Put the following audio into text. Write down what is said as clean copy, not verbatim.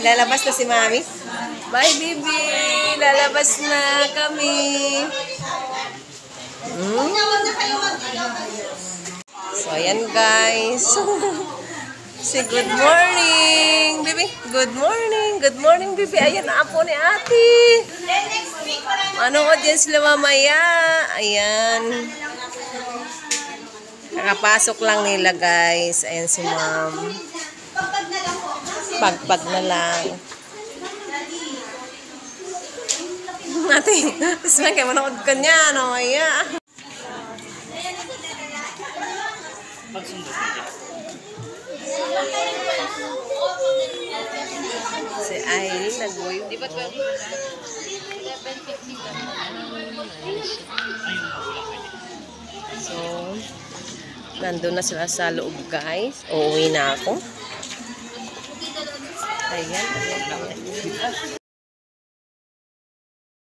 Lalabas na si Mami. Bye, baby. Lalabas na kami. So, ayan guys. Say good morning, baby. Good morning. Good morning, baby. Ayan na po ni ate. Ano ko dyan sila mamaya? Ayan. Nakapasok lang nila guys. Ayan si ma'am. Pagpag na lang. Ate, tapos man kayo manood ka niya. Ano kaya? Si Aileen nag-wave. Di ba 11:50 So, nandun na sila sa loob guys. Uuwi na ako. Ayan.